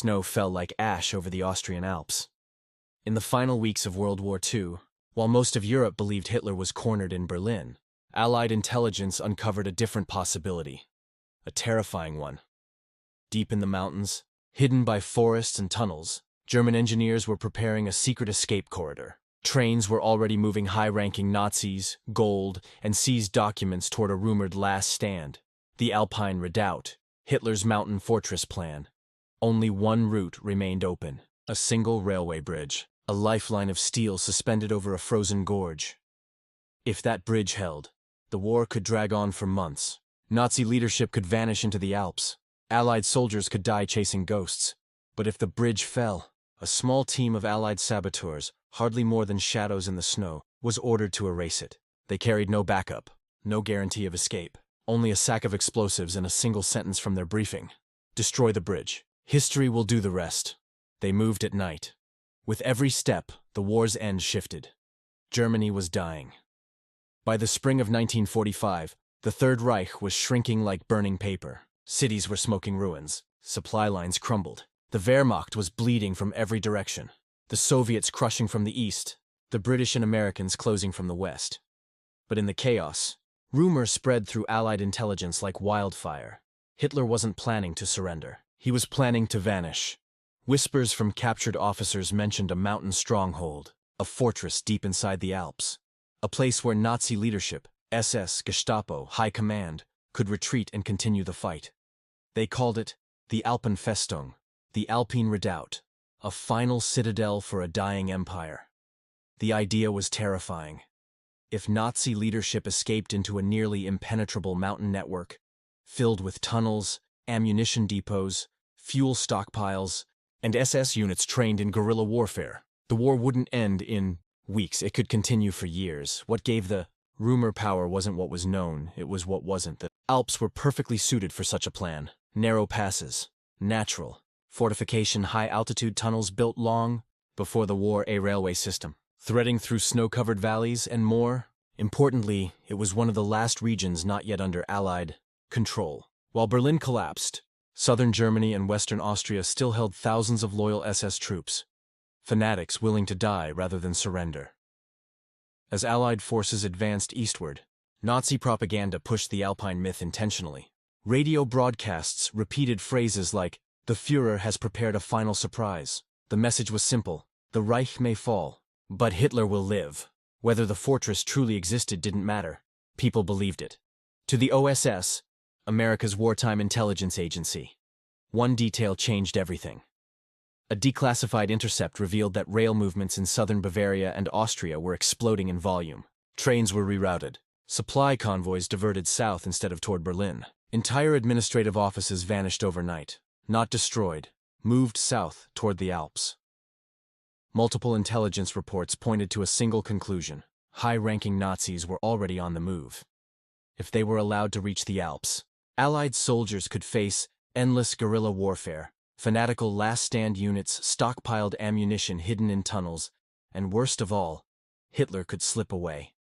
snow fell like ash over the Austrian Alps. In the final weeks of World War II, while most of Europe believed Hitler was cornered in Berlin, Allied intelligence uncovered a different possibility, a terrifying one. Deep in the mountains, hidden by forests and tunnels, German engineers were preparing a secret escape corridor. Trains were already moving high-ranking Nazis, gold, and seized documents toward a rumored last stand, the Alpine Redoubt, Hitler's mountain fortress plan. Only one route remained open, a single railway bridge, a lifeline of steel suspended over a frozen gorge. If that bridge held, the war could drag on for months. Nazi leadership could vanish into the Alps. Allied soldiers could die chasing ghosts. But if the bridge fell, a small team of Allied saboteurs, hardly more than shadows in the snow, was ordered to erase it. They carried no backup, no guarantee of escape, only a sack of explosives and a single sentence from their briefing: destroy the bridge. History will do the rest. They moved at night. With every step, the war's end shifted. Germany was dying. By the spring of 1945, the Third Reich was shrinking like burning paper. Cities were smoking ruins. Supply lines crumbled. The Wehrmacht was bleeding from every direction. The Soviets crushing from the east, the British and Americans closing from the west. But in the chaos, rumor spread through Allied intelligence like wildfire. Hitler wasn't planning to surrender. He was planning to vanish. Whispers from captured officers mentioned a mountain stronghold, a fortress deep inside the Alps, a place where Nazi leadership, SS, Gestapo, High Command, could retreat and continue the fight. They called it the Alpen Festung, the Alpine Redoubt, a final citadel for a dying empire. The idea was terrifying. If Nazi leadership escaped into a nearly impenetrable mountain network, filled with tunnels, ammunition depots, fuel stockpiles, and SS units trained in guerrilla warfare, the war wouldn't end in weeks. It could continue for years. What gave the rumor power wasn't what was known, it was what wasn't. The Alps were perfectly suited for such a plan. Narrow passes, natural, fortification, high-altitude tunnels built long before the war, a railway system, threading through snow-covered valleys, and more. Importantly, it was one of the last regions not yet under Allied control. While Berlin collapsed, southern Germany and western Austria still held thousands of loyal SS troops, fanatics willing to die rather than surrender. As Allied forces advanced eastward, Nazi propaganda pushed the Alpine myth intentionally. Radio broadcasts repeated phrases like, "The Führer has prepared a final surprise." The message was simple: the Reich may fall, but Hitler will live. Whether the fortress truly existed didn't matter. People believed it. To the OSS, America's wartime intelligence agency, one detail changed everything. A declassified intercept revealed that rail movements in southern Bavaria and Austria were exploding in volume. Trains were rerouted. Supply convoys diverted south instead of toward Berlin. Entire administrative offices vanished overnight, not destroyed, moved south toward the Alps. Multiple intelligence reports pointed to a single conclusion: high-ranking Nazis were already on the move. If they were allowed to reach the Alps, Allied soldiers could face endless guerrilla warfare, fanatical last-stand units, stockpiled ammunition hidden in tunnels, and worst of all, Hitler could slip away.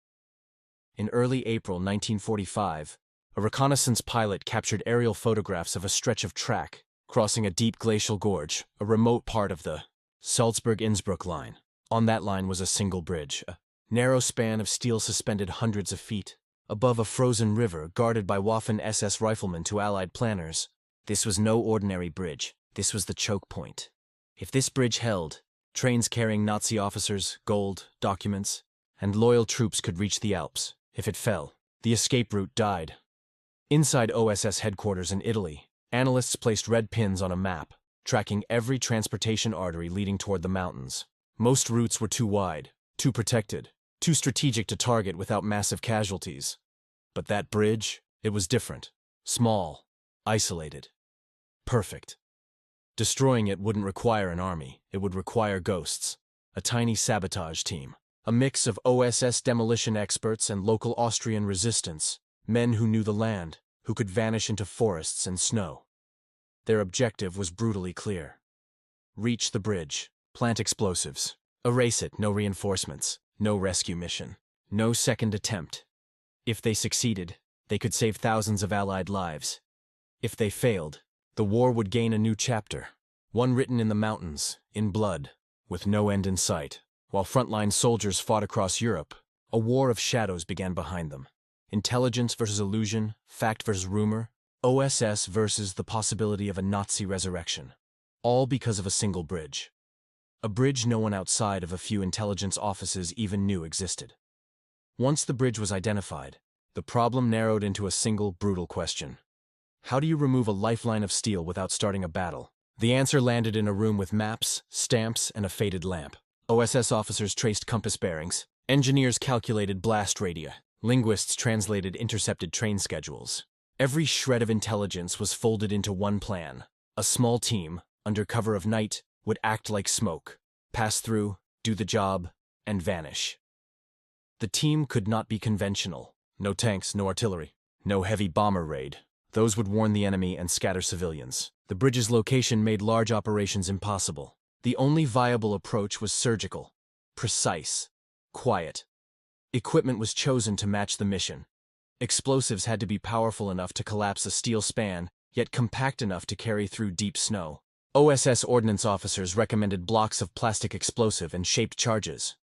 In early April 1945, a reconnaissance pilot captured aerial photographs of a stretch of track crossing a deep glacial gorge, a remote part of the Salzburg-Innsbruck line. On that line was a single bridge, a narrow span of steel suspended hundreds of feet above a frozen river guarded by Waffen-SS riflemen to Allied planners. This was no ordinary bridge. This was the choke point. If this bridge held, trains carrying Nazi officers, gold, documents, and loyal troops could reach the Alps. If it fell, the escape route died. Inside OSS headquarters in Italy, analysts placed red pins on a map, tracking every transportation artery leading toward the mountains. Most routes were too wide, too protected, too strategic to target without massive casualties. But that bridge, it was different. Small, isolated, perfect. Destroying it wouldn't require an army, it would require ghosts, a tiny sabotage team, a mix of OSS demolition experts and local Austrian resistance, men who knew the land, who could vanish into forests and snow. Their objective was brutally clear: reach the bridge, plant explosives, erase it. No reinforcements, no rescue mission, no second attempt. If they succeeded, they could save thousands of Allied lives. If they failed, the war would gain a new chapter, One written in the mountains, in blood, with no end in sight. While frontline soldiers fought across Europe, a war of shadows began behind them. Intelligence versus illusion, fact versus rumor, OSS versus the possibility of a Nazi resurrection. All because of a single bridge. A bridge no one outside of a few intelligence offices even knew existed. Once the bridge was identified, the problem narrowed into a single, brutal question. How do you remove a lifeline of steel without starting a battle? The answer landed in a room with maps, stamps, and a faded lamp. OSS officers traced compass bearings. Engineers calculated blast radii. Linguists translated intercepted train schedules. Every shred of intelligence was folded into one plan. A small team, under cover of night, would act like smoke, pass through, do the job, and vanish. The team could not be conventional. No tanks, no artillery, no heavy bomber raid. Those would warn the enemy and scatter civilians. The bridge's location made large operations impossible. The only viable approach was surgical, precise, quiet. Equipment was chosen to match the mission. Explosives had to be powerful enough to collapse a steel span, yet compact enough to carry through deep snow. OSS ordnance officers recommended blocks of plastic explosive and shaped charges,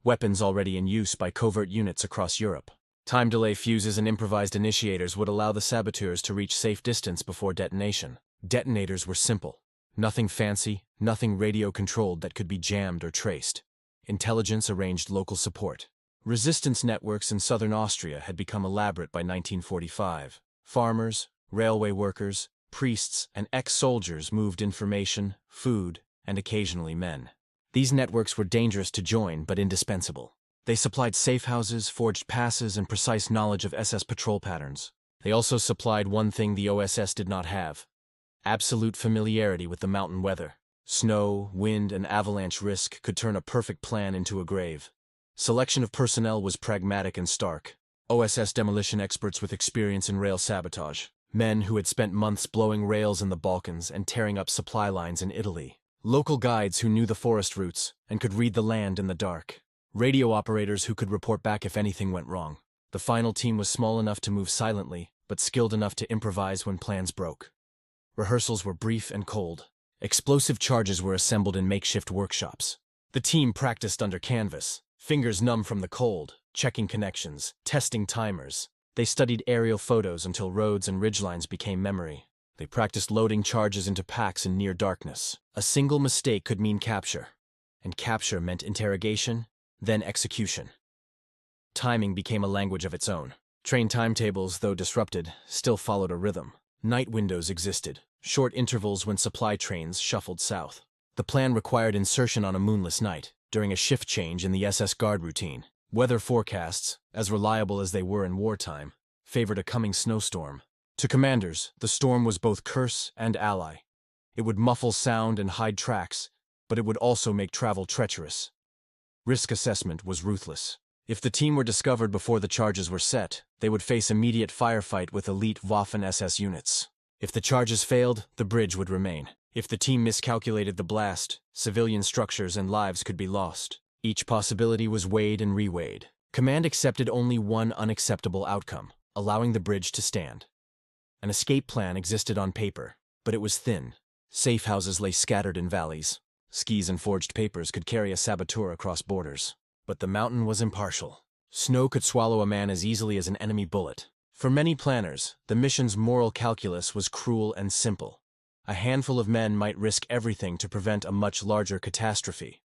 weapons already in use by covert units across Europe. Time delay fuses and improvised initiators would allow the saboteurs to reach safe distance before detonation. Detonators were simple. Nothing fancy, nothing radio-controlled that could be jammed or traced. Intelligence arranged local support. Resistance networks in southern Austria had become elaborate by 1945. Farmers, railway workers, priests, and ex-soldiers moved information, food, and occasionally men. These networks were dangerous to join but indispensable. They supplied safe houses, forged passes, and precise knowledge of SS patrol patterns. They also supplied one thing the OSS did not have: absolute familiarity with the mountain weather. Snow, wind, and avalanche risk could turn a perfect plan into a grave. Selection of personnel was pragmatic and stark. OSS demolition experts with experience in rail sabotage. Men who had spent months blowing rails in the Balkans and tearing up supply lines in Italy. Local guides who knew the forest routes and could read the land in the dark. Radio operators who could report back if anything went wrong. The final team was small enough to move silently, but skilled enough to improvise when plans broke. Rehearsals were brief and cold. Explosive charges were assembled in makeshift workshops. The team practiced under canvas, fingers numb from the cold, checking connections, testing timers. They studied aerial photos until roads and ridgelines became memory. They practiced loading charges into packs in near darkness. A single mistake could mean capture, and capture meant interrogation, then execution. Timing became a language of its own. Train timetables, though disrupted, still followed a rhythm. Night windows existed, short intervals when supply trains shuffled south. The plan required insertion on a moonless night, during a shift change in the SS Guard routine. Weather forecasts, as reliable as they were in wartime, favored a coming snowstorm. To commanders, the storm was both curse and ally. It would muffle sound and hide tracks, but it would also make travel treacherous. Risk assessment was ruthless. If the team were discovered before the charges were set, they would face immediate firefight with elite Waffen-SS units. If the charges failed, the bridge would remain. If the team miscalculated the blast, civilian structures and lives could be lost. Each possibility was weighed and reweighed. Command accepted only one unacceptable outcome: allowing the bridge to stand. An escape plan existed on paper, but it was thin. Safe houses lay scattered in valleys. Skis and forged papers could carry a saboteur across borders. But the mountain was impartial. Snow could swallow a man as easily as an enemy bullet. For many planners, the mission's moral calculus was cruel and simple. A handful of men might risk everything to prevent a much larger catastrophe.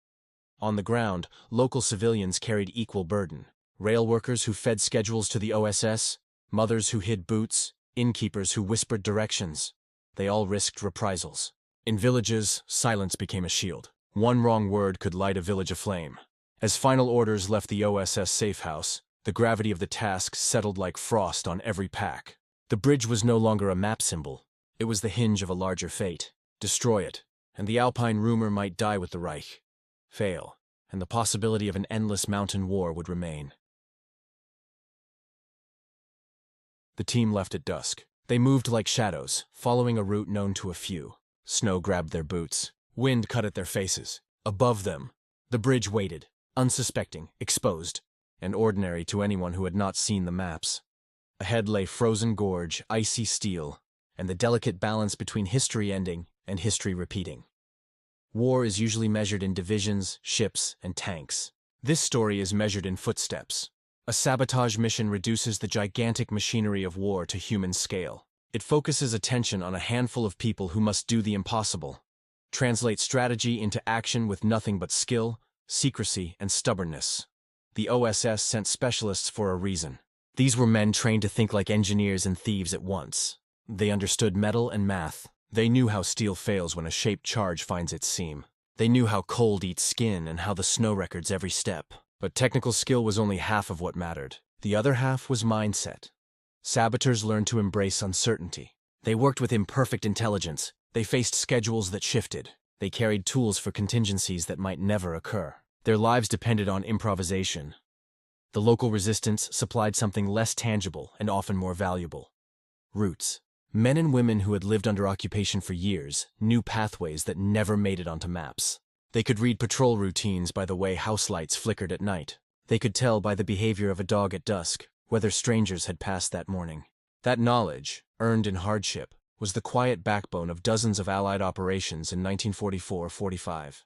On the ground, local civilians carried equal burden. Rail workers who fed schedules to the OSS, mothers who hid boots, innkeepers who whispered directions. They all risked reprisals. In villages, silence became a shield. One wrong word could light a village aflame. As final orders left the OSS safe house, the gravity of the task settled like frost on every pack. The bridge was no longer a map symbol. It was the hinge of a larger fate. Destroy it, and the Alpine rumor might die with the Reich. Fail, and the possibility of an endless mountain war would remain. The team left at dusk. They moved like shadows, following a route known to a few. Snow grabbed their boots. Wind cut at their faces. Above them, the bridge waited, unsuspecting, exposed, and ordinary to anyone who had not seen the maps. Ahead lay frozen gorge, icy steel, and the delicate balance between history ending and history repeating. War is usually measured in divisions, ships, and tanks. This story is measured in footsteps. A sabotage mission reduces the gigantic machinery of war to human scale. It focuses attention on a handful of people who must do the impossible, translate strategy into action with nothing but skill, secrecy, and stubbornness. The OSS sent specialists for a reason. These were men trained to think like engineers and thieves at once. They understood metal and math. They knew how steel fails when a shaped charge finds its seam. They knew how cold eats skin and how the snow records every step. But technical skill was only half of what mattered. The other half was mindset. Saboteurs learned to embrace uncertainty. They worked with imperfect intelligence. They faced schedules that shifted. They carried tools for contingencies that might never occur. Their lives depended on improvisation. The local resistance supplied something less tangible and often more valuable: routes. Men and women who had lived under occupation for years knew pathways that never made it onto maps. They could read patrol routines by the way house lights flickered at night. They could tell by the behavior of a dog at dusk whether strangers had passed that morning. That knowledge, earned in hardship, was the quiet backbone of dozens of Allied operations in 1944-45.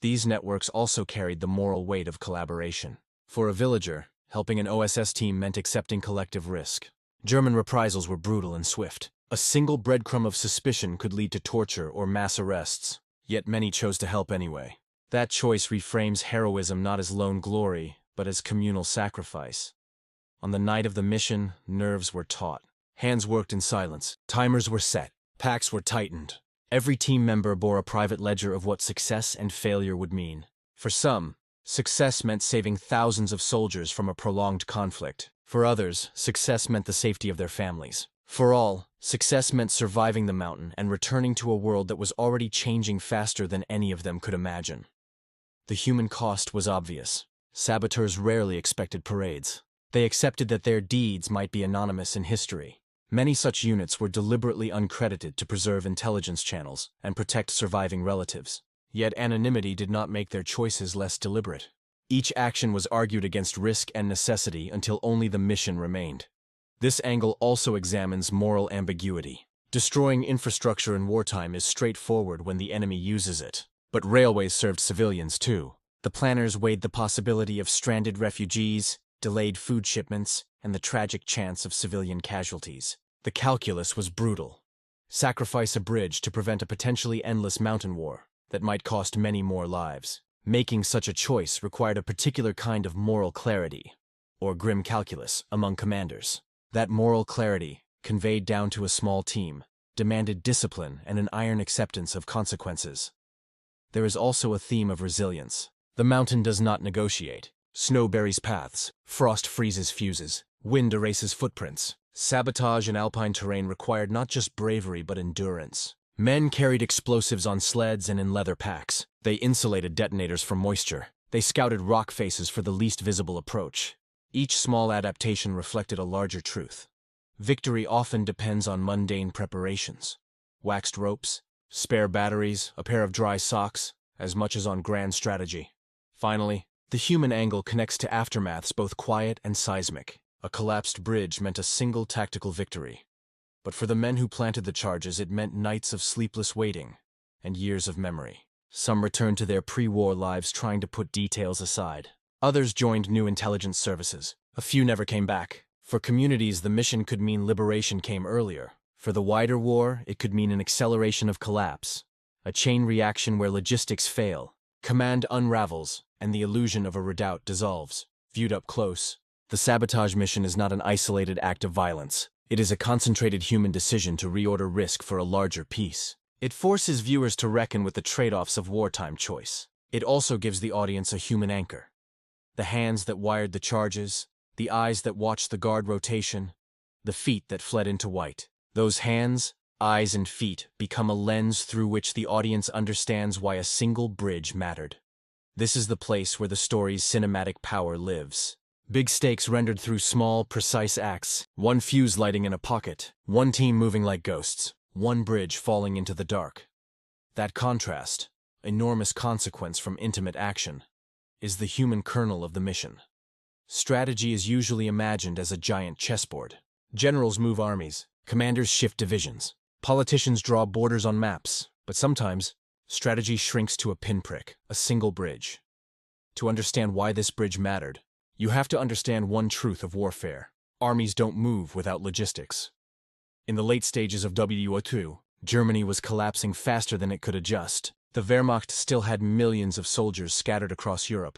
These networks also carried the moral weight of collaboration. For a villager, helping an OSS team meant accepting collective risk. German reprisals were brutal and swift. A single breadcrumb of suspicion could lead to torture or mass arrests, yet many chose to help anyway. That choice reframes heroism not as lone glory, but as communal sacrifice. On the night of the mission, nerves were taut. Hands worked in silence. Timers were set. Packs were tightened. Every team member bore a private ledger of what success and failure would mean. For some, success meant saving thousands of soldiers from a prolonged conflict. For others, success meant the safety of their families. For all, success meant surviving the mountain and returning to a world that was already changing faster than any of them could imagine. The human cost was obvious. Saboteurs rarely expected parades. They accepted that their deeds might be anonymous in history. Many such units were deliberately uncredited to preserve intelligence channels and protect surviving relatives. Yet anonymity did not make their choices less deliberate. Each action was argued against risk and necessity until only the mission remained. This angle also examines moral ambiguity. Destroying infrastructure in wartime is straightforward when the enemy uses it. But railways served civilians too. The planners weighed the possibility of stranded refugees, delayed food shipments, and the tragic chance of civilian casualties. The calculus was brutal. Sacrifice a bridge to prevent a potentially endless mountain war that might cost many more lives. Making such a choice required a particular kind of moral clarity, or grim calculus, among commanders. That moral clarity, conveyed down to a small team, demanded discipline and an iron acceptance of consequences. There is also a theme of resilience. The mountain does not negotiate. Snow buries paths, frost freezes fuses, wind erases footprints. Sabotage in alpine terrain required not just bravery but endurance. Men carried explosives on sleds and in leather packs. They insulated detonators from moisture. They scouted rock faces for the least visible approach. Each small adaptation reflected a larger truth. Victory often depends on mundane preparations. Waxed ropes, spare batteries, a pair of dry socks, as much as on grand strategy. Finally, the human angle connects to aftermaths both quiet and seismic. A collapsed bridge meant a single tactical victory. But for the men who planted the charges, it meant nights of sleepless waiting and years of memory. Some returned to their pre-war lives trying to put details aside. Others joined new intelligence services. A few never came back. For communities, the mission could mean liberation came earlier. For the wider war, it could mean an acceleration of collapse, a chain reaction where logistics fail, command unravels, and the illusion of a redoubt dissolves. Viewed up close, the sabotage mission is not an isolated act of violence. It is a concentrated human decision to reorder risk for a larger peace. It forces viewers to reckon with the trade-offs of wartime choice. It also gives the audience a human anchor. The hands that wired the charges, the eyes that watched the guard rotation, the feet that fled into white. Those hands, eyes, and feet become a lens through which the audience understands why a single bridge mattered. This is the place where the story's cinematic power lives. Big stakes rendered through small, precise acts. One fuse lighting in a pocket, one team moving like ghosts, one bridge falling into the dark. That contrast, enormous consequence from intimate action, is the human kernel of the mission. Strategy is usually imagined as a giant chessboard. Generals move armies, commanders shift divisions, politicians draw borders on maps, but sometimes Strategy shrinks to a pinprick, a single bridge. To understand why this bridge mattered, you have to understand one truth of warfare. Armies don't move without logistics. In the late stages of wwII, Germany was collapsing faster than it could adjust. The Wehrmacht still had millions of soldiers scattered across Europe.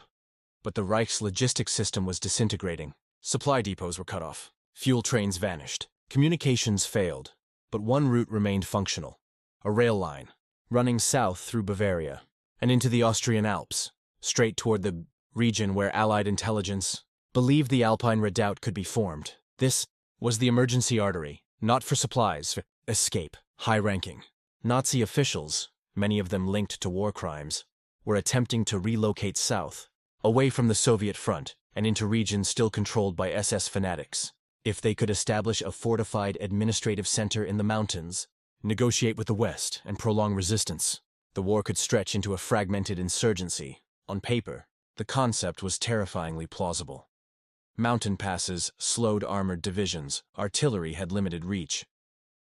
But the Reich's logistics system was disintegrating. Supply depots were cut off. Fuel trains vanished. Communications failed. But one route remained functional. A rail line, running south through Bavaria and into the Austrian Alps, straight toward the region where Allied intelligence believed the Alpine Redoubt could be formed. This was the emergency artery, not for supplies, for escape. High-ranking Nazi officials, many of them linked to war crimes, were attempting to relocate south, away from the Soviet front and into regions still controlled by SS fanatics. If they could establish a fortified administrative center in the mountains, negotiate with the West, and prolong resistance, the war could stretch into a fragmented insurgency. On paper, the concept was terrifyingly plausible. Mountain passes slowed armored divisions, artillery had limited reach.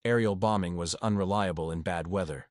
Aerial bombing was unreliable in bad weather.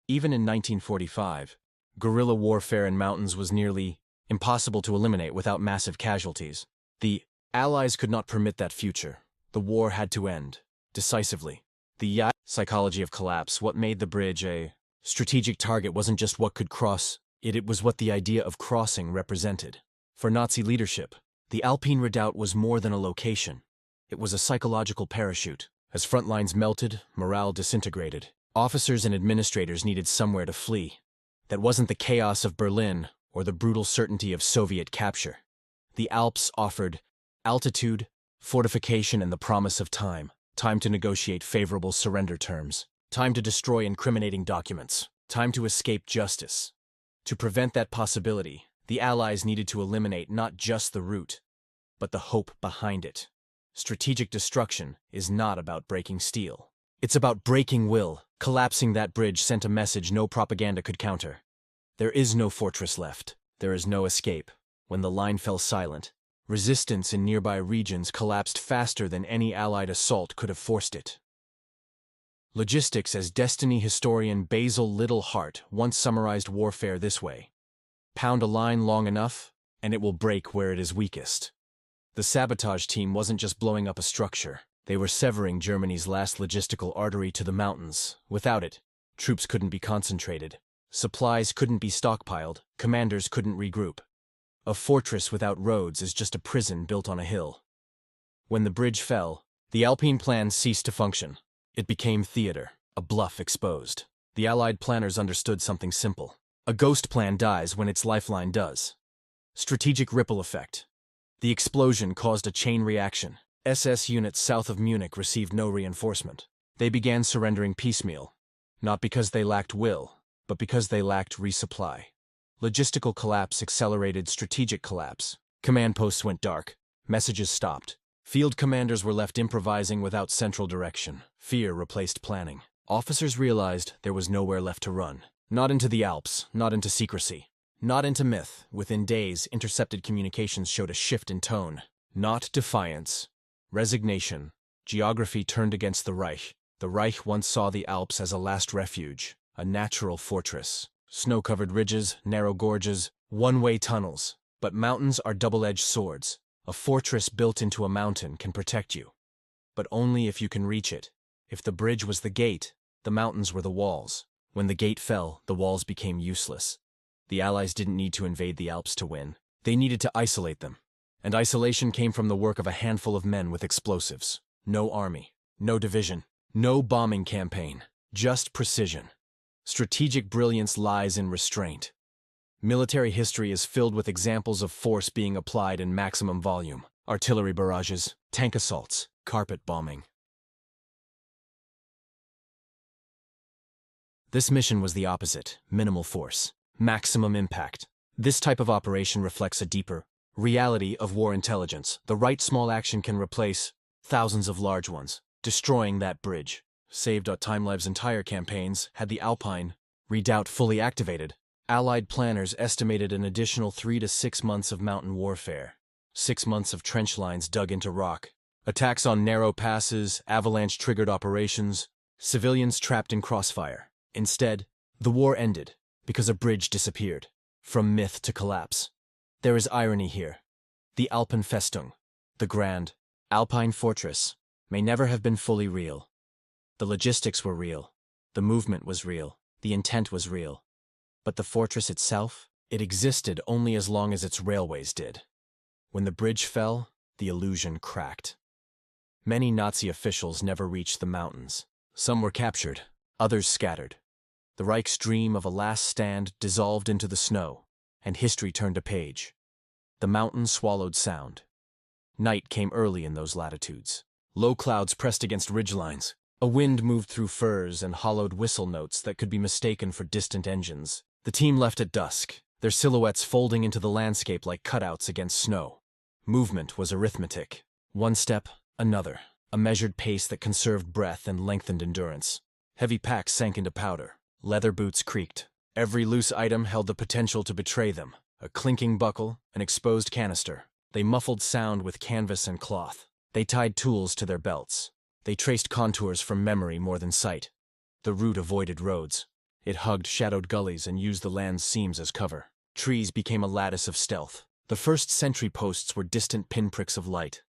Even in 1945, guerrilla warfare in mountains was nearly impossible to eliminate without massive casualties. The Allies could not permit that future. The war had to end, decisively. The psychology of collapse, what made the bridge a strategic target wasn't just what could cross it, it was what the idea of crossing represented. For Nazi leadership, the Alpine Redoubt was more than a location. It was a psychological parachute. As front lines melted, morale disintegrated. Officers and administrators needed somewhere to flee. That wasn't the chaos of Berlin or the brutal certainty of Soviet capture. The Alps offered altitude, fortification, and the promise of time. Time to negotiate favorable surrender terms. Time to destroy incriminating documents. Time to escape justice. To prevent that possibility, the Allies needed to eliminate not just the route, but the hope behind it. Strategic destruction is not about breaking steel. It's about breaking will. Collapsing that bridge sent a message no propaganda could counter. There is no fortress left. There is no escape. When the line fell silent, resistance in nearby regions collapsed faster than any Allied assault could have forced it. Logistics, as destiny historian Basil Littlehart once summarized warfare this way: pound a line long enough, and it will break where it is weakest. The sabotage team wasn't just blowing up a structure. They were severing Germany's last logistical artery to the mountains. Without it, troops couldn't be concentrated. Supplies couldn't be stockpiled. Commanders couldn't regroup. A fortress without roads is just a prison built on a hill. When the bridge fell, the Alpine plan ceased to function. It became theater, a bluff exposed. The Allied planners understood something simple. A ghost plan dies when its lifeline does. Strategic ripple effect. The explosion caused a chain reaction. SS units south of Munich received no reinforcement. They began surrendering piecemeal, not because they lacked will, but because they lacked resupply. Logistical collapse accelerated strategic collapse. Command posts went dark. Messages stopped. Field commanders were left improvising without central direction. Fear replaced planning. Officers realized there was nowhere left to run. Not into the Alps, not into secrecy. Not into myth. Within days, intercepted communications showed a shift in tone. Not defiance. Resignation. Geography turned against the Reich. The Reich once saw the Alps as a last refuge, a natural fortress. Snow-covered ridges, narrow gorges, one-way tunnels. But mountains are double-edged swords. A fortress built into a mountain can protect you, but only if you can reach it. If the bridge was the gate, the mountains were the walls. When the gate fell, the walls became useless. The Allies didn't need to invade the Alps to win. They needed to isolate them. And isolation came from the work of a handful of men with explosives. No army, no division, no bombing campaign, just precision. Strategic brilliance lies in restraint. Military history is filled with examples of force being applied in maximum volume. Artillery barrages, tank assaults, carpet bombing. This mission was the opposite: minimal force, maximum impact. This type of operation reflects a deeper reality of war intelligence. The right small action can replace thousands of large ones. Destroying that bridge saved Timelab's entire campaigns. Had the Alpine Redoubt fully activated, Allied planners estimated an additional 3 to 6 months of mountain warfare. 6 months of trench lines dug into rock, attacks on narrow passes, avalanche-triggered operations, civilians trapped in crossfire. Instead, The war ended because a bridge disappeared, from myth to collapse. There is irony here. The Alpenfestung, the grand Alpine fortress, may never have been fully real. The logistics were real, the movement was real, the intent was real. But the fortress itself, it existed only as long as its railways did. When the bridge fell, the illusion cracked. Many Nazi officials never reached the mountains. Some were captured, others scattered. The Reich's dream of a last stand dissolved into the snow, and history turned a page. The mountains swallowed sound. Night came early in those latitudes. Low clouds pressed against ridgelines. A wind moved through firs and hollowed whistle notes that could be mistaken for distant engines. The team left at dusk, their silhouettes folding into the landscape like cutouts against snow. Movement was arithmetic. One step, another. A measured pace that conserved breath and lengthened endurance. Heavy packs sank into powder. Leather boots creaked. Every loose item held the potential to betray them. A clinking buckle, an exposed canister. They muffled sound with canvas and cloth. They tied tools to their belts. They traced contours from memory more than sight. The route avoided roads. It hugged shadowed gullies and used the land's seams as cover. Trees became a lattice of stealth. The first sentry posts were distant pinpricks of light,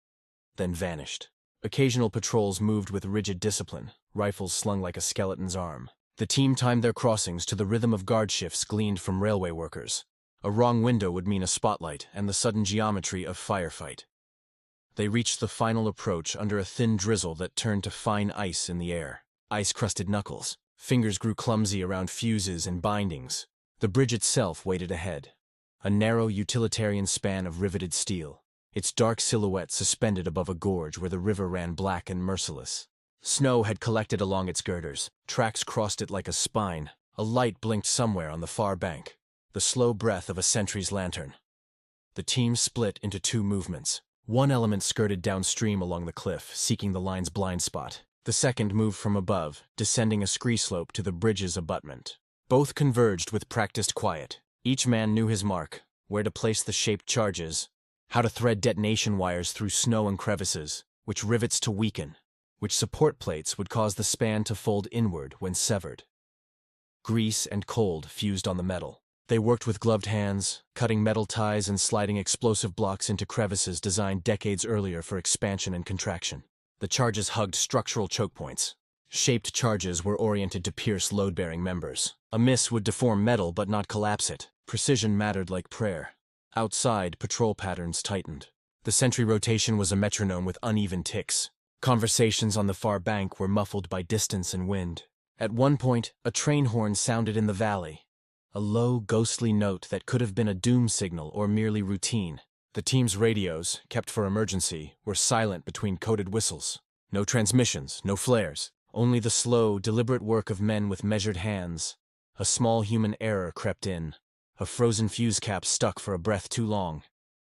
then vanished. Occasional patrols moved with rigid discipline, rifles slung like a skeleton's arm. The team timed their crossings to the rhythm of guard shifts gleaned from railway workers. A wrong window would mean a spotlight and the sudden geometry of firefight. They reached the final approach under a thin drizzle that turned to fine ice in the air. Ice-crusted knuckles. Fingers grew clumsy around fuses and bindings. The bridge itself waited ahead. A narrow utilitarian span of riveted steel, its dark silhouette suspended above a gorge where the river ran black and merciless. Snow had collected along its girders. Tracks crossed it like a spine. A light blinked somewhere on the far bank. The slow breath of a sentry's lantern. The team split into two movements. One element skirted downstream along the cliff, seeking the line's blind spot. The second moved from above, descending a scree slope to the bridge's abutment. Both converged with practiced quiet. Each man knew his mark, where to place the shaped charges, how to thread detonation wires through snow and crevices, which rivets to weaken, which support plates would cause the span to fold inward when severed. Grease and cold fused on the metal. They worked with gloved hands, cutting metal ties and sliding explosive blocks into crevices designed decades earlier for expansion and contraction. The charges hugged structural choke points. Shaped charges were oriented to pierce load-bearing members. A miss would deform metal but not collapse it. Precision mattered like prayer. Outside, patrol patterns tightened. The sentry rotation was a metronome with uneven ticks. Conversations on the far bank were muffled by distance and wind. At one point, a train horn sounded in the valley. A low, ghostly note that could have been a doom signal or merely routine. The team's radios, kept for emergency, were silent between coded whistles. No transmissions, no flares. Only the slow, deliberate work of men with measured hands. A small human error crept in. A frozen fuse cap stuck for a breath too long.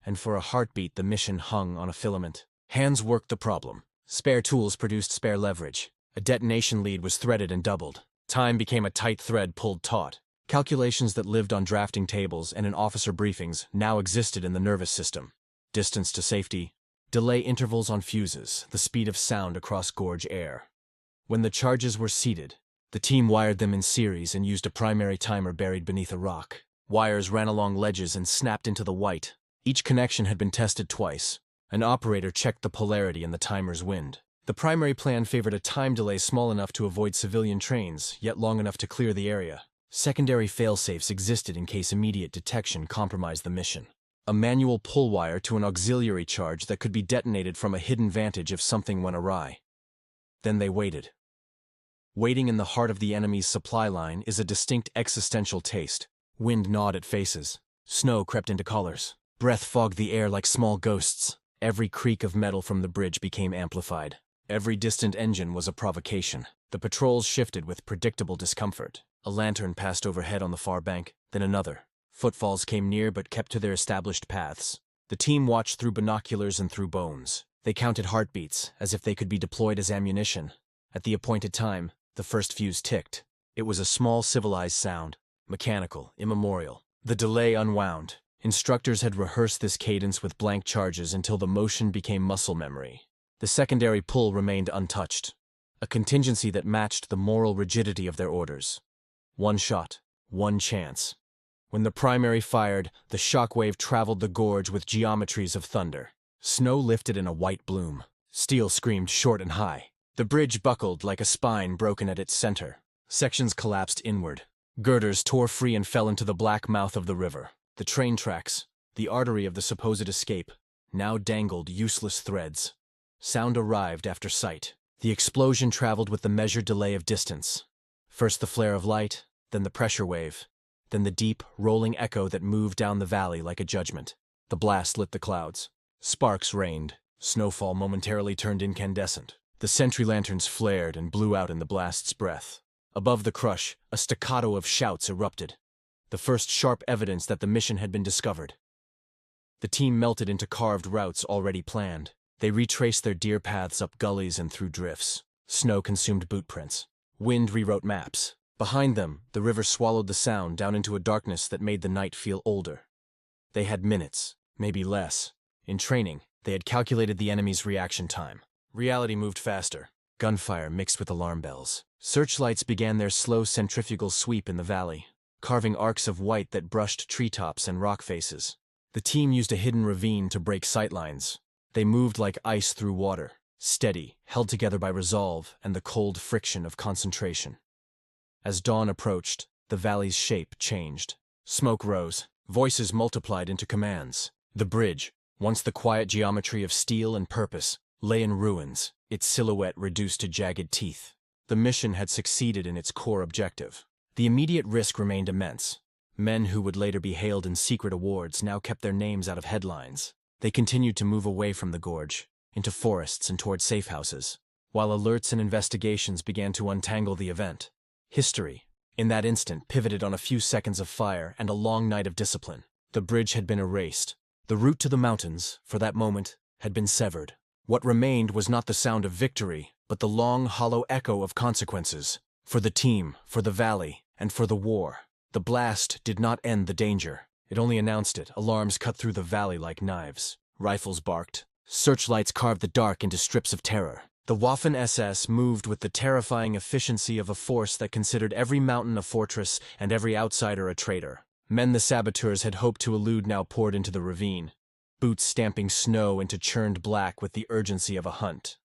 And for a heartbeat the mission hung on a filament. Hands worked the problem. Spare tools produced spare leverage. A detonation lead was threaded and doubled. Time became a tight thread pulled taut. Calculations that lived on drafting tables and in officer briefings now existed in the nervous system. Distance to safety, delay intervals on fuses, the speed of sound across gorge air. When the charges were seated, the team wired them in series and used a primary timer buried beneath a rock. Wires ran along ledges and snapped into the white. Each connection had been tested twice. An operator checked the polarity in the timer's wind. The primary plan favored a time delay small enough to avoid civilian trains, yet long enough to clear the area. Secondary failsafes existed in case immediate detection compromised the mission. A manual pull wire to an auxiliary charge that could be detonated from a hidden vantage if something went awry. Then they waited. Waiting in the heart of the enemy's supply line is a distinct existential taste. Wind gnawed at faces. Snow crept into collars. Breath fogged the air like small ghosts. Every creak of metal from the bridge became amplified. Every distant engine was a provocation. The patrols shifted with predictable discomfort. A lantern passed overhead on the far bank, then another. Footfalls came near but kept to their established paths. The team watched through binoculars and through bones. They counted heartbeats, as if they could be deployed as ammunition. At the appointed time, the first fuse ticked. It was a small civilized sound, mechanical, immemorial. The delay unwound. Instructors had rehearsed this cadence with blank charges until the motion became muscle memory. The secondary pull remained untouched, a contingency that matched the moral rigidity of their orders. One shot, one chance. When the primary fired, the shockwave traveled the gorge with geometries of thunder. Snow lifted in a white bloom. Steel screamed short and high. The bridge buckled like a spine broken at its center. Sections collapsed inward. Girders tore free and fell into the black mouth of the river. The train tracks, the artery of the supposed escape, now dangled useless threads. Sound arrived after sight. The explosion traveled with the measured delay of distance. First the flare of light, then the pressure wave, then the deep, rolling echo that moved down the valley like a judgment. The blast lit the clouds. Sparks rained. Snowfall momentarily turned incandescent. The sentry lanterns flared and blew out in the blast's breath. Above the crush, a staccato of shouts erupted. The first sharp evidence that the mission had been discovered. The team melted into carved routes already planned. They retraced their deer paths up gullies and through drifts. Snow consumed boot prints. Wind rewrote maps. Behind them, the river swallowed the sound down into a darkness that made the night feel older. They had minutes, maybe less. In training, they had calculated the enemy's reaction time. Reality moved faster. Gunfire mixed with alarm bells. Searchlights began their slow centrifugal sweep in the valley, carving arcs of white that brushed treetops and rock faces. The team used a hidden ravine to break sightlines. They moved like ice through water, steady, held together by resolve and the cold friction of concentration. As dawn approached, the valley's shape changed. Smoke rose. Voices multiplied into commands. The bridge, once the quiet geometry of steel and purpose, lay in ruins, its silhouette reduced to jagged teeth. The mission had succeeded in its core objective. The immediate risk remained immense. Men who would later be hailed in secret awards now kept their names out of headlines. They continued to move away from the gorge, into forests and toward safe houses, while alerts and investigations began to untangle the event. History, in that instant, pivoted on a few seconds of fire and a long night of discipline. The bridge had been erased. The route to the mountains, for that moment, had been severed. What remained was not the sound of victory, but the long, hollow echo of consequences. For the team, for the valley, and for the war. The blast did not end the danger. It only announced it. Alarms cut through the valley like knives. Rifles barked. Searchlights carved the dark into strips of terror. The Waffen-SS moved with the terrifying efficiency of a force that considered every mountain a fortress and every outsider a traitor. Men the saboteurs had hoped to elude now poured into the ravine, boots stamping snow into churned black with the urgency of a hunt.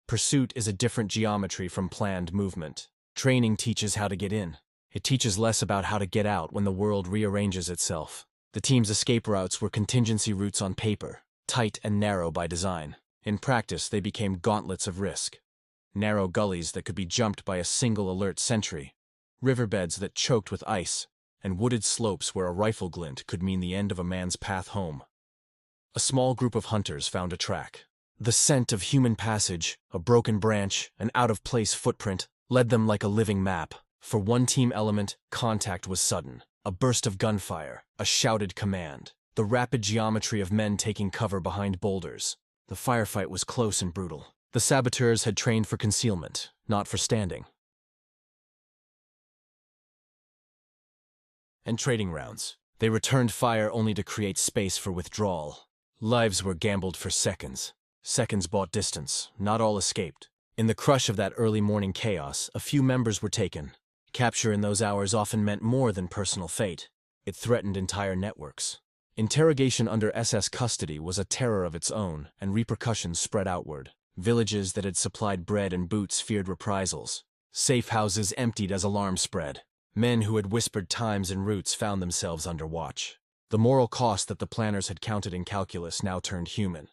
Pursuit is a different geometry from planned movement. Training teaches how to get in. It teaches less about how to get out when the world rearranges itself. The team's escape routes were contingency routes on paper, tight and narrow by design. In practice, they became gauntlets of risk. Narrow gullies that could be jumped by a single alert sentry, riverbeds that choked with ice, and wooded slopes where a rifle glint could mean the end of a man's path home. A small group of hunters found a track. The scent of human passage, a broken branch, an out-of-place footprint, led them like a living map. For one team element, contact was sudden. A burst of gunfire, a shouted command, the rapid geometry of men taking cover behind boulders. The firefight was close and brutal. The saboteurs had trained for concealment, not for standing. And trading rounds. They returned fire only to create space for withdrawal. Lives were gambled for seconds. Seconds bought distance. Not all escaped. In the crush of that early morning chaos, a few members were taken. Capture in those hours often meant more than personal fate. It threatened entire networks. Interrogation under SS custody was a terror of its own, and repercussions spread outward. Villages that had supplied bread and boots feared reprisals. Safe houses emptied as alarms spread. Men who had whispered times and routes found themselves under watch. The moral cost that the planners had counted in calculus now turned human.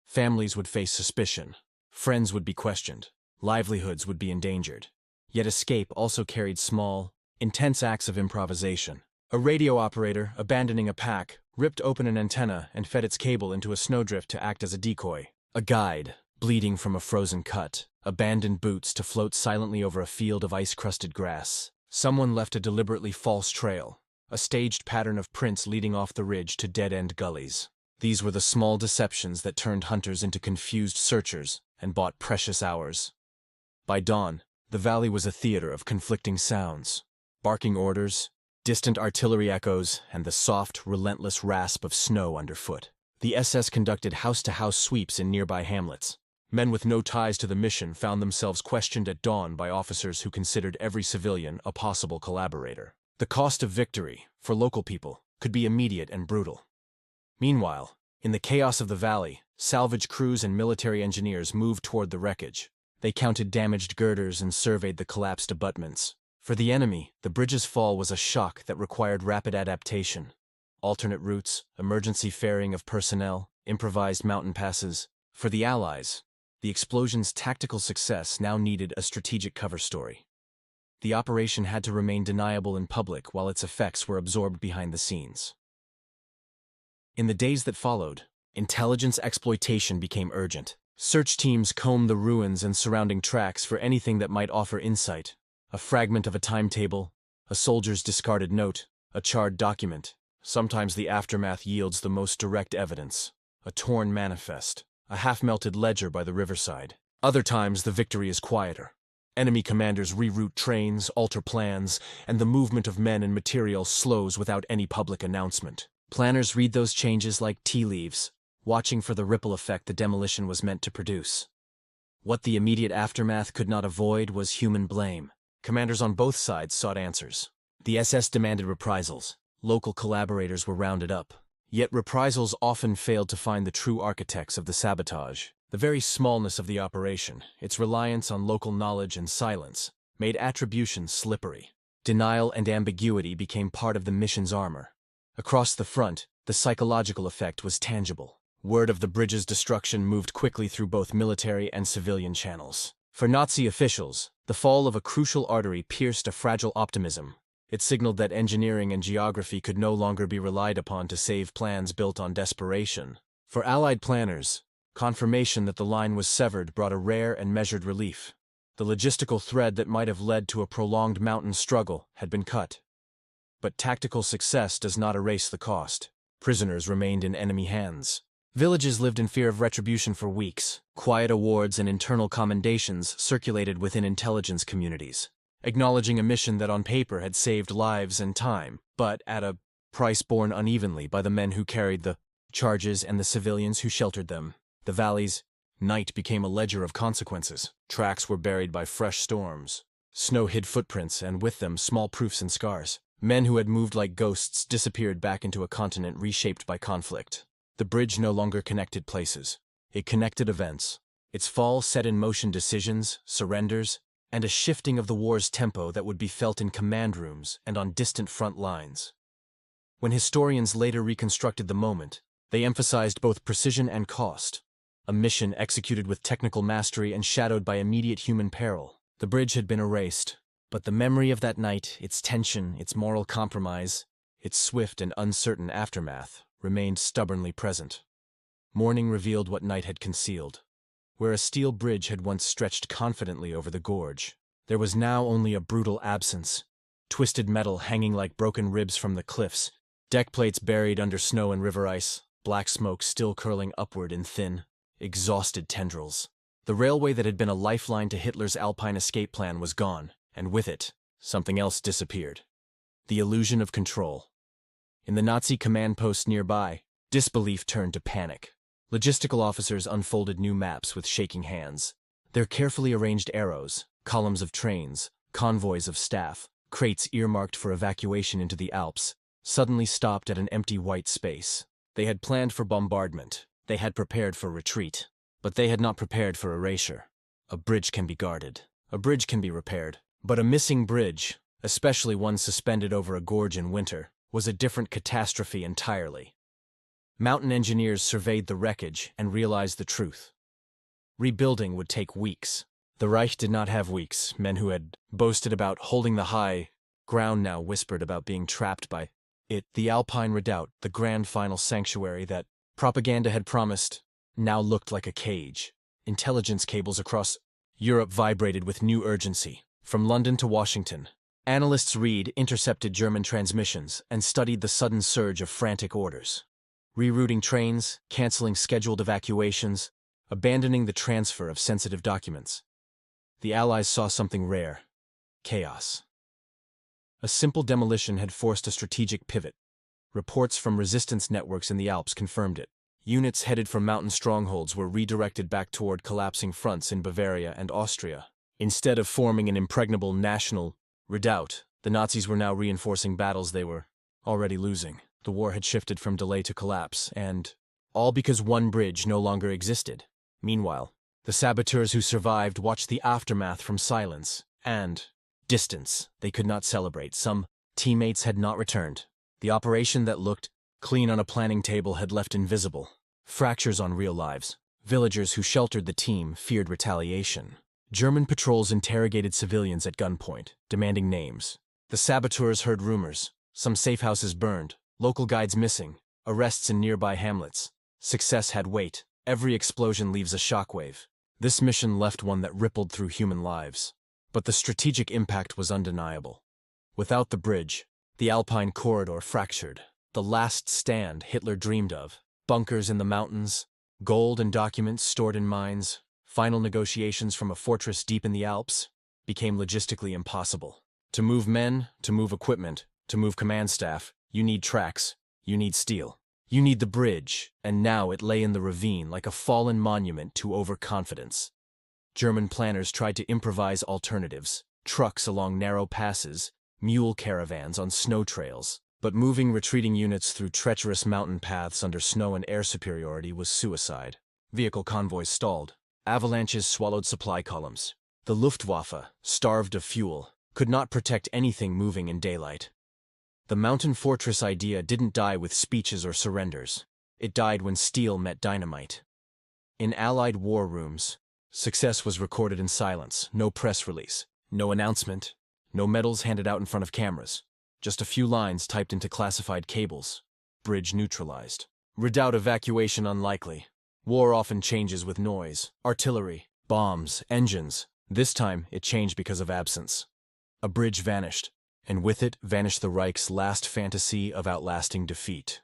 Families would face suspicion. Friends would be questioned. Livelihoods would be endangered. Yet escape also carried small, intense acts of improvisation. A radio operator, abandoning a pack, ripped open an antenna and fed its cable into a snowdrift to act as a decoy. A guide, bleeding from a frozen cut, abandoned boots to float silently over a field of ice-crusted grass. Someone left a deliberately false trail, a staged pattern of prints leading off the ridge to dead-end gullies. These were the small deceptions that turned hunters into confused searchers and bought precious hours. By dawn, the valley was a theater of conflicting sounds. Barking orders, distant artillery echoes, and the soft, relentless rasp of snow underfoot. The SS conducted house-to-house sweeps in nearby hamlets. Men with no ties to the mission found themselves questioned at dawn by officers who considered every civilian a possible collaborator. The cost of victory, for local people, could be immediate and brutal. Meanwhile, in the chaos of the valley, salvage crews and military engineers moved toward the wreckage. They counted damaged girders and surveyed the collapsed abutments. For the enemy, the bridge's fall was a shock that required rapid adaptation. Alternate routes, emergency ferrying of personnel, improvised mountain passes. For the Allies, the explosion's tactical success now needed a strategic cover story. The operation had to remain deniable in public while its effects were absorbed behind the scenes. In the days that followed, intelligence exploitation became urgent. Search teams combed the ruins and surrounding tracks for anything that might offer insight. A fragment of a timetable, a soldier's discarded note, a charred document. Sometimes the aftermath yields the most direct evidence. A torn manifest, a half-melted ledger by the riverside. Other times the victory is quieter. Enemy commanders reroute trains, alter plans, and the movement of men and material slows without any public announcement. Planners read those changes like tea leaves, watching for the ripple effect the demolition was meant to produce. What the immediate aftermath could not avoid was human blame. Commanders on both sides sought answers. The SS demanded reprisals. Local collaborators were rounded up. Yet reprisals often failed to find the true architects of the sabotage. The very smallness of the operation, its reliance on local knowledge and silence, made attribution slippery. Denial and ambiguity became part of the mission's armor. Across the front, the psychological effect was tangible. Word of the bridge's destruction moved quickly through both military and civilian channels. For Nazi officials, the fall of a crucial artery pierced a fragile optimism. It signaled that engineering and geography could no longer be relied upon to save plans built on desperation. For Allied planners, confirmation that the line was severed brought a rare and measured relief. The logistical thread that might have led to a prolonged mountain struggle had been cut. But tactical success does not erase the cost. Prisoners remained in enemy hands. Villages lived in fear of retribution for weeks. Quiet awards and internal commendations circulated within intelligence communities, acknowledging a mission that on paper had saved lives and time, but at a price borne unevenly by the men who carried the charges and the civilians who sheltered them. The valley's night became a ledger of consequences. Tracks were buried by fresh storms. Snow hid footprints, and with them small proofs and scars. Men who had moved like ghosts disappeared back into a continent reshaped by conflict. The bridge no longer connected places. It connected events. Its fall set in motion decisions, surrenders, and a shifting of the war's tempo that would be felt in command rooms and on distant front lines. When historians later reconstructed the moment, they emphasized both precision and cost. A mission executed with technical mastery and shadowed by immediate human peril. The bridge had been erased, but the memory of that night, its tension, its moral compromise, its swift and uncertain aftermath, remained stubbornly present. Morning revealed what night had concealed. Where a steel bridge had once stretched confidently over the gorge, there was now only a brutal absence. Twisted metal hanging like broken ribs from the cliffs, deck plates buried under snow and river ice, black smoke still curling upward in thin, exhausted tendrils. The railway that had been a lifeline to Hitler's Alpine escape plan was gone, and with it, something else disappeared. The illusion of control. In the Nazi command post nearby, disbelief turned to panic. Logistical officers unfolded new maps with shaking hands. Their carefully arranged arrows, columns of trains, convoys of staff, crates earmarked for evacuation into the Alps, suddenly stopped at an empty white space. They had planned for bombardment. They had prepared for retreat. But they had not prepared for erasure. A bridge can be guarded. A bridge can be repaired. But a missing bridge, especially one suspended over a gorge in winter, was a different catastrophe entirely. Mountain engineers surveyed the wreckage and realized the truth. Rebuilding would take weeks. The Reich did not have weeks. Men who had boasted about holding the high ground now whispered about being trapped by it. The Alpine Redoubt, the grand final sanctuary that propaganda had promised, now looked like a cage. Intelligence cables across Europe vibrated with new urgency. From London to Washington, analysts read intercepted German transmissions and studied the sudden surge of frantic orders. Rerouting trains, canceling scheduled evacuations, abandoning the transfer of sensitive documents. The Allies saw something rare: chaos. A simple demolition had forced a strategic pivot. Reports from resistance networks in the Alps confirmed it. Units headed for mountain strongholds were redirected back toward collapsing fronts in Bavaria and Austria. Instead of forming an impregnable national redoubt, the Nazis were now reinforcing battles they were already losing. The war had shifted from delay to collapse, and all because one bridge no longer existed. Meanwhile, the saboteurs who survived watched the aftermath from silence and distance. They could not celebrate. Some teammates had not returned. The operation that looked clean on a planning table had left invisible. Fractures on real lives. Villagers who sheltered the team feared retaliation. German patrols interrogated civilians at gunpoint, demanding names. The saboteurs heard rumors. Some safe houses burned, local guides missing, arrests in nearby hamlets. Success had weight. Every explosion leaves a shockwave. This mission left one that rippled through human lives. But the strategic impact was undeniable. Without the bridge, the Alpine corridor fractured. The last stand Hitler dreamed of, bunkers in the mountains, gold and documents stored in mines, final negotiations from a fortress deep in the Alps, became logistically impossible. To move men, to move equipment, to move command staff, you need tracks, you need steel. You need the bridge, and now it lay in the ravine like a fallen monument to overconfidence. German planners tried to improvise alternatives, trucks along narrow passes, mule caravans on snow trails, but moving retreating units through treacherous mountain paths under snow and air superiority was suicide. Vehicle convoys stalled. Avalanches swallowed supply columns. The Luftwaffe, starved of fuel, could not protect anything moving in daylight. The mountain fortress idea didn't die with speeches or surrenders. It died when steel met dynamite. In Allied war rooms, success was recorded in silence, no press release, no announcement, no medals handed out in front of cameras, just a few lines typed into classified cables. Bridge neutralized. Redoubt evacuation unlikely. War often changes with noise, artillery, bombs, engines. This time, it changed because of absence. A bridge vanished, and with it vanished the Reich's last fantasy of outlasting defeat.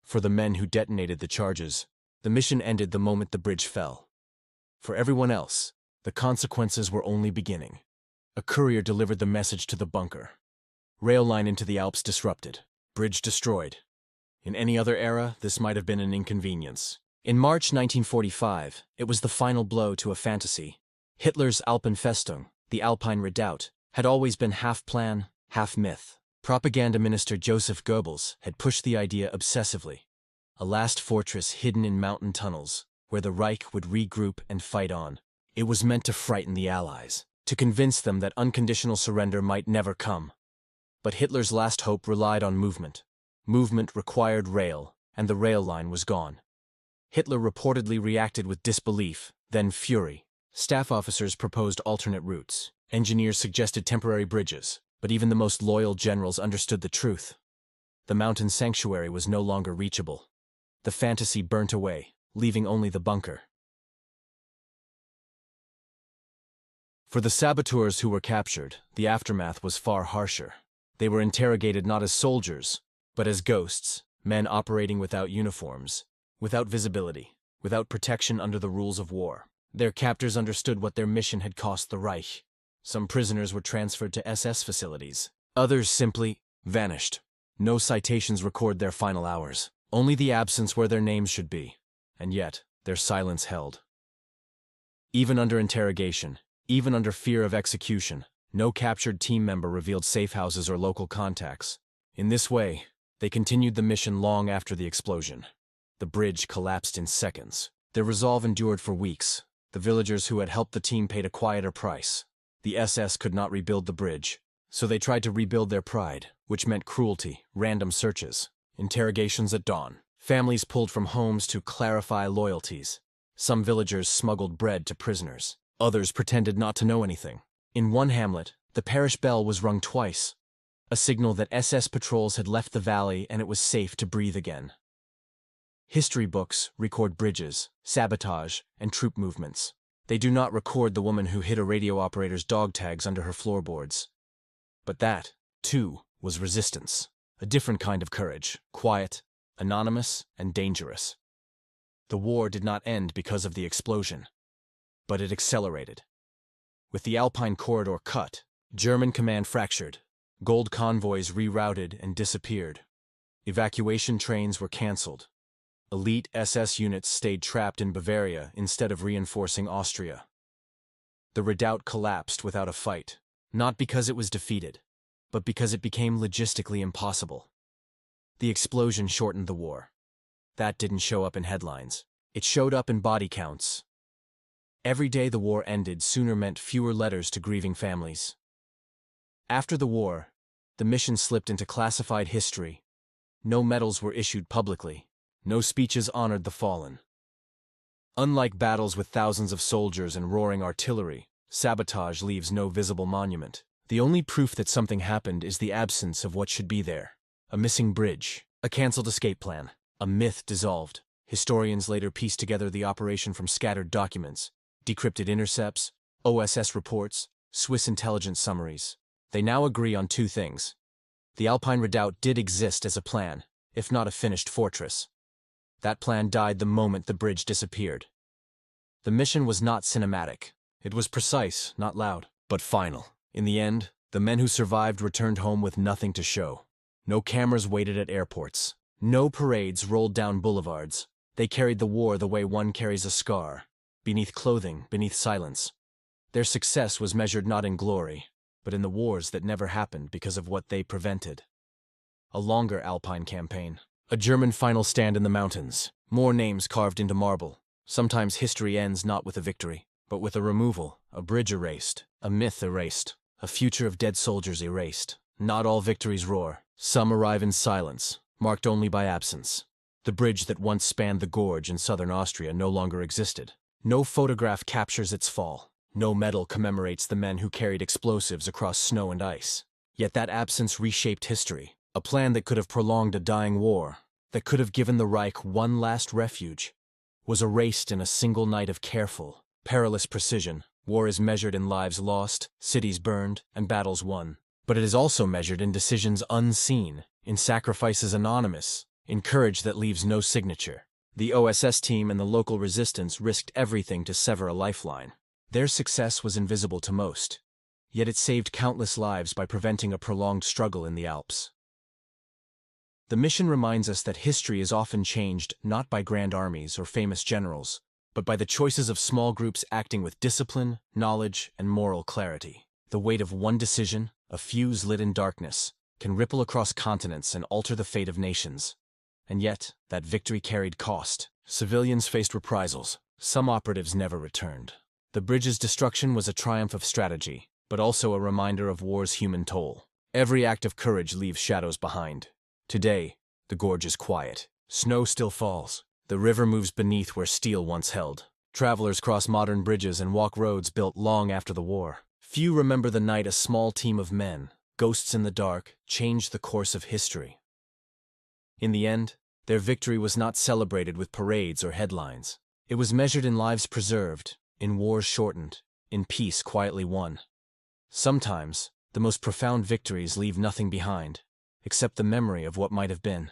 For the men who detonated the charges, the mission ended the moment the bridge fell. For everyone else, the consequences were only beginning. A courier delivered the message to the bunker. Rail line into the Alps disrupted. Bridge destroyed. In any other era, this might have been an inconvenience. In March 1945, it was the final blow to a fantasy. Hitler's Alpenfestung, the Alpine Redoubt, had always been half plan, half myth. Propaganda minister Joseph Goebbels had pushed the idea obsessively. A last fortress hidden in mountain tunnels, where the Reich would regroup and fight on. It was meant to frighten the Allies, to convince them that unconditional surrender might never come. But Hitler's last hope relied on movement. Movement required rail, and the rail line was gone. Hitler reportedly reacted with disbelief, then fury. Staff officers proposed alternate routes. Engineers suggested temporary bridges, but even the most loyal generals understood the truth. The mountain sanctuary was no longer reachable. The fantasy burnt away, leaving only the bunker. For the saboteurs who were captured, the aftermath was far harsher. They were interrogated not as soldiers, but as ghosts, men operating without uniforms, without visibility, without protection under the rules of war. Their captors understood what their mission had cost the Reich. Some prisoners were transferred to SS facilities. Others simply vanished. No citations record their final hours, only the absence where their names should be, and yet their silence held. Even under interrogation, even under fear of execution, no captured team member revealed safe houses or local contacts. In this way, they continued the mission long after the explosion. The bridge collapsed in seconds. Their resolve endured for weeks. The villagers who had helped the team paid a quieter price. The SS could not rebuild the bridge, so they tried to rebuild their pride, which meant cruelty, random searches, interrogations at dawn. Families pulled from homes to clarify loyalties. Some villagers smuggled bread to prisoners. Others pretended not to know anything. In one hamlet, the parish bell was rung twice, a signal that SS patrols had left the valley and it was safe to breathe again. History books record bridges, sabotage, and troop movements. They do not record the woman who hid a radio operator's dog tags under her floorboards. But that, too, was resistance. A different kind of courage, quiet, anonymous, and dangerous. The war did not end because of the explosion, but it accelerated. With the Alpine corridor cut, German command fractured. Gold convoys rerouted and disappeared. Evacuation trains were cancelled. Elite SS units stayed trapped in Bavaria instead of reinforcing Austria. The redoubt collapsed without a fight, not because it was defeated, but because it became logistically impossible. The explosion shortened the war. That didn't show up in headlines. It showed up in body counts. Every day the war ended sooner meant fewer letters to grieving families. After the war, the mission slipped into classified history. No medals were issued publicly. No speeches honored the fallen. Unlike battles with thousands of soldiers and roaring artillery, sabotage leaves no visible monument. The only proof that something happened is the absence of what should be there. A missing bridge, a cancelled escape plan, a myth dissolved. Historians later pieced together the operation from scattered documents, decrypted intercepts, OSS reports, Swiss intelligence summaries. They now agree on two things. The Alpine Redoubt did exist as a plan, if not a finished fortress. That plan died the moment the bridge disappeared. The mission was not cinematic. It was precise, not loud, but final. In the end, the men who survived returned home with nothing to show. No cameras waited at airports. No parades rolled down boulevards. They carried the war the way one carries a scar, beneath clothing, beneath silence. Their success was measured not in glory, but in the wars that never happened because of what they prevented. A longer Alpine campaign. A German final stand in the mountains. More names carved into marble. Sometimes history ends not with a victory, but with a removal, a bridge erased, a myth erased, a future of dead soldiers erased. Not all victories roar. Some arrive in silence, marked only by absence. The bridge that once spanned the gorge in southern Austria no longer existed. No photograph captures its fall. No medal commemorates the men who carried explosives across snow and ice. Yet that absence reshaped history. A plan that could have prolonged a dying war, that could have given the Reich one last refuge, was erased in a single night of careful, perilous precision. War is measured in lives lost, cities burned, and battles won. But it is also measured in decisions unseen, in sacrifices anonymous, in courage that leaves no signature. The OSS team and the local resistance risked everything to sever a lifeline. Their success was invisible to most, yet it saved countless lives by preventing a prolonged struggle in the Alps. The mission reminds us that history is often changed not by grand armies or famous generals, but by the choices of small groups acting with discipline, knowledge, and moral clarity. The weight of one decision, a fuse lit in darkness, can ripple across continents and alter the fate of nations. And yet, that victory carried cost. Civilians faced reprisals. Some operatives never returned. The bridge's destruction was a triumph of strategy, but also a reminder of war's human toll. Every act of courage leaves shadows behind. Today, the gorge is quiet. Snow still falls. The river moves beneath where steel once held. Travelers cross modern bridges and walk roads built long after the war. Few remember the night a small team of men, ghosts in the dark, changed the course of history. In the end, their victory was not celebrated with parades or headlines. It was measured in lives preserved, in wars shortened, in peace quietly won. Sometimes, the most profound victories leave nothing behind, except the memory of what might have been.